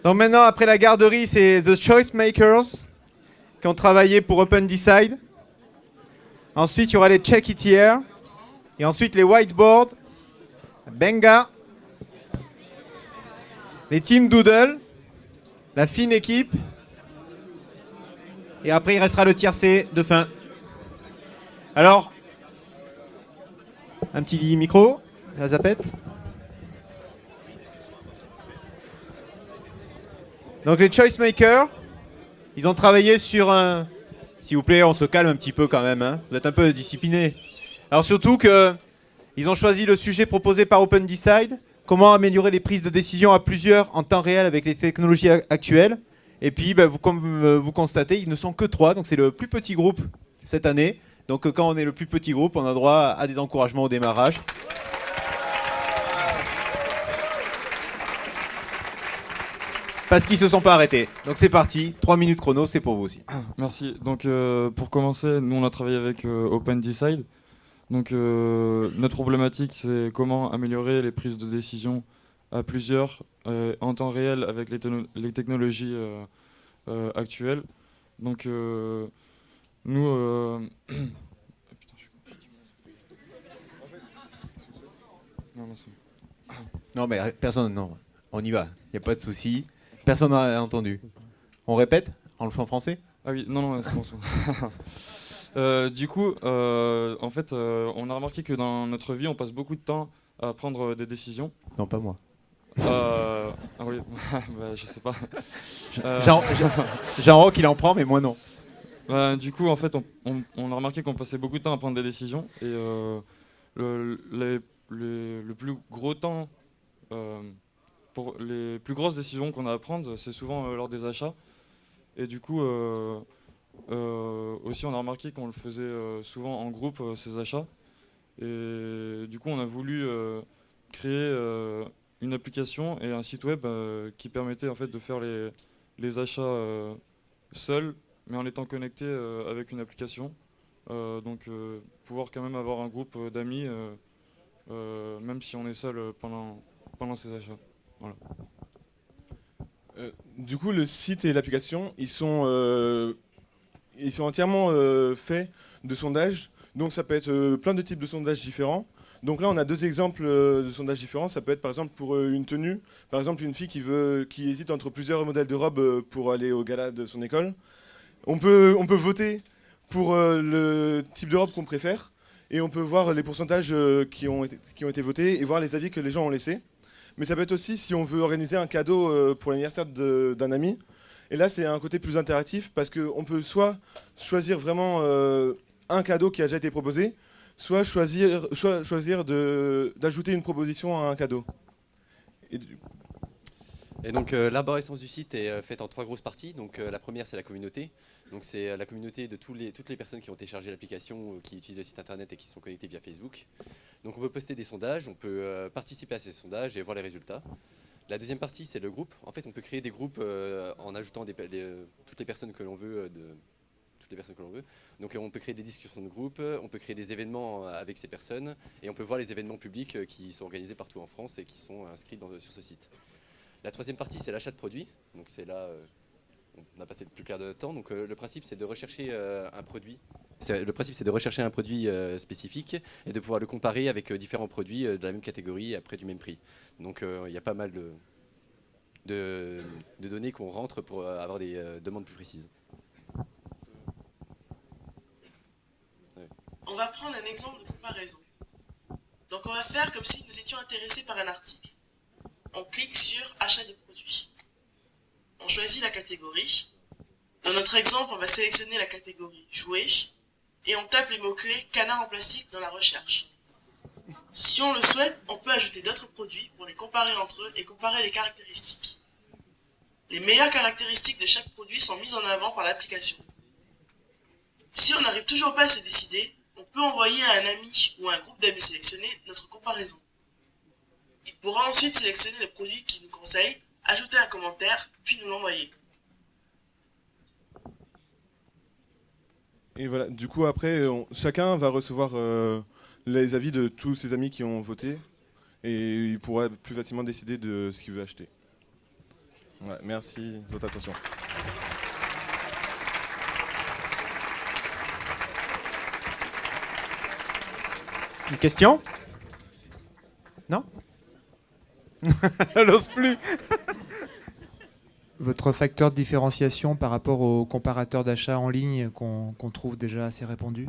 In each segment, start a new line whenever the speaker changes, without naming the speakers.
Donc maintenant, après la garderie, c'est The Choice Makers qui ont travaillé pour Open Decide. Ensuite, il y aura les Check It Here. Et ensuite, les Whiteboard, Benga, les Team Doodle, la fine équipe. Et après, il restera le tiercé de fin. Alors, un petit micro, la zapette. Donc les Choice Makers, ils ont travaillé sur un... S'il vous plaît, on se calme un petit peu quand même, hein. Vous êtes un peu disciplinés. Alors surtout qu'ils ont choisi le sujet proposé par Open Decide, comment améliorer les prises de décision à plusieurs en temps réel avec les technologies actuelles. Et puis, comme vous constatez, ils ne sont que 3, donc c'est le plus petit groupe cette année. Donc quand on est le plus petit groupe, on a droit à des encouragements au démarrage. Parce qu'ils ne se sont pas arrêtés. Donc c'est parti, 3 minutes chrono, c'est pour vous aussi.
Merci. Donc pour commencer, nous on a travaillé avec Open Decide. Donc notre problématique, c'est comment améliorer les prises de décision à plusieurs en temps réel avec les technologies actuelles. Donc nous...
Non mais personne, non. On y va, il n'y a pas de souci. Personne n'a entendu. On répète? On le fait en français?
Ah oui, non, c'est bon. Du coup, en fait, on a remarqué que dans notre vie, on passe beaucoup de temps à prendre des décisions.
Non, pas moi.
Ah oui, bah, je sais pas.
Jean-Roch, il en prend, mais moi non.
Du coup, en fait, on a remarqué qu'on passait beaucoup de temps à prendre des décisions. Et le plus gros temps, pour les plus grosses décisions qu'on a à prendre, c'est souvent lors des achats. Et du coup... aussi, on a remarqué qu'on le faisait souvent en groupe, ces achats. Et du coup, on a voulu créer une application et un site web qui permettait en fait de faire les achats seuls, mais en étant connecté avec une application. Donc, pouvoir quand même avoir un groupe d'amis, même si on est seul pendant ces achats. Voilà.
Du coup, le site et l'application, ils sont entièrement faits de sondages. Donc ça peut être plein de types de sondages différents. Donc là, on a 2 exemples de sondages différents. Ça peut être par exemple pour une tenue. Par exemple, une fille qui hésite entre plusieurs modèles de robes pour aller au gala de son école. On peut voter pour le type de robe qu'on préfère. Et on peut voir les pourcentages qui ont été votés et voir les avis que les gens ont laissés. Mais ça peut être aussi si on veut organiser un cadeau pour l'anniversaire d'un ami. Et là, c'est un côté plus interactif parce qu'on peut soit choisir vraiment un cadeau qui a déjà été proposé, soit choisir d'ajouter une proposition à un cadeau.
Et donc l'arborescence du site est faite en 3 grosses parties. Donc la première, c'est la communauté. Donc c'est la communauté de toutes les personnes qui ont téléchargé l'application, qui utilisent le site internet et qui sont connectées via Facebook. Donc on peut poster des sondages, on peut participer à ces sondages et voir les résultats. La deuxième partie, c'est le groupe. En fait, on peut créer des groupes en ajoutant toutes les personnes que l'on veut. Donc on peut créer des discussions de groupe, on peut créer des événements avec ces personnes et on peut voir les événements publics qui sont organisés partout en France et qui sont inscrits sur ce site. La troisième partie, c'est l'achat de produits. Donc c'est là, on a passé le plus clair de notre temps. Donc le principe, c'est de rechercher un produit. Le principe, c'est de rechercher un produit spécifique et de pouvoir le comparer avec différents produits de la même catégorie à près du même prix. Donc il y a pas mal de données qu'on rentre pour avoir des demandes plus précises.
On va prendre un exemple de comparaison. Donc on va faire comme si nous étions intéressés par un article. On clique sur achat de produits. On choisit la catégorie. Dans notre exemple, on va sélectionner la catégorie jouets et on tape les mots-clés canard en plastique dans la recherche. Si on le souhaite, on peut ajouter d'autres produits pour les comparer entre eux et comparer les caractéristiques. Les meilleures caractéristiques de chaque produit sont mises en avant par l'application. Si on n'arrive toujours pas à se décider, on peut envoyer à un ami ou à un groupe d'amis sélectionnés notre comparaison. Il pourra ensuite sélectionner le produit qu'il nous conseille, ajouter un commentaire, puis nous l'envoyer.
Et voilà, du coup après, chacun va recevoir les avis de tous ses amis qui ont voté et il pourra plus facilement décider de ce qu'il veut acheter. Ouais, merci de votre attention.
Une question? Non? Elle n'ose plus.
Votre facteur de différenciation par rapport aux comparateurs d'achat en ligne qu'on trouve déjà assez répandus?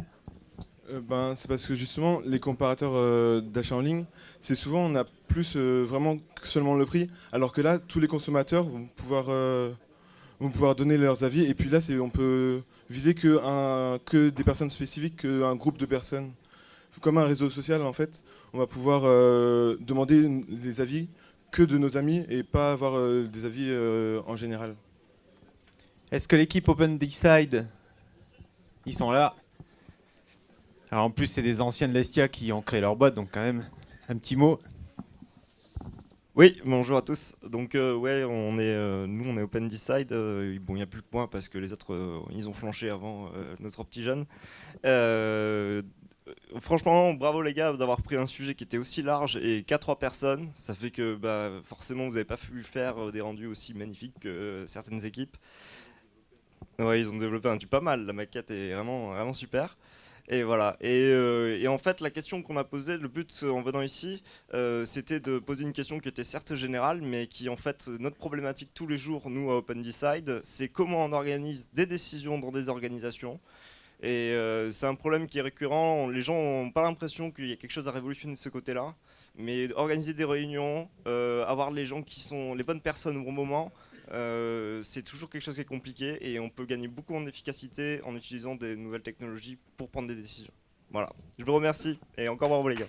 C'est parce que justement, les comparateurs d'achat en ligne, c'est souvent on a plus vraiment que seulement le prix, alors que là, tous les consommateurs vont pouvoir donner leurs avis, et puis là, on peut viser que des personnes spécifiques, qu'un groupe de personnes. Comme un réseau social, en fait, on va pouvoir demander les avis que de nos amis et pas avoir des avis en général.
Est-ce que l'équipe Open Decide, ils sont là? Alors en plus, c'est des anciens de l'Estia qui ont créé leur boîte, donc quand même, un petit mot.
Oui, bonjour à tous. Donc ouais, nous on est Open Decide. Bon, il n'y a plus que moi parce que les autres ils ont flanché avant notre petit jeune. Franchement, bravo les gars d'avoir pris un sujet qui était aussi large et qu'à 3 personnes. Ça fait que forcément vous n'avez pas pu faire des rendus aussi magnifiques que certaines équipes. Ouais, ils ont développé un truc pas mal. La maquette est vraiment, vraiment super. Et voilà. Et en fait, la question qu'on a posée, le but en venant ici, c'était de poser une question qui était certes générale, mais qui en fait, notre problématique tous les jours, nous à Open Decide, c'est comment on organise des décisions dans des organisations. Et c'est un problème qui est récurrent. Les gens n'ont pas l'impression qu'il y a quelque chose à révolutionner de ce côté-là. Mais organiser des réunions, avoir les gens qui sont les bonnes personnes au bon moment, c'est toujours quelque chose qui est compliqué et on peut gagner beaucoup en efficacité en utilisant des nouvelles technologies pour prendre des décisions. Voilà, je vous remercie et encore bravo les gars.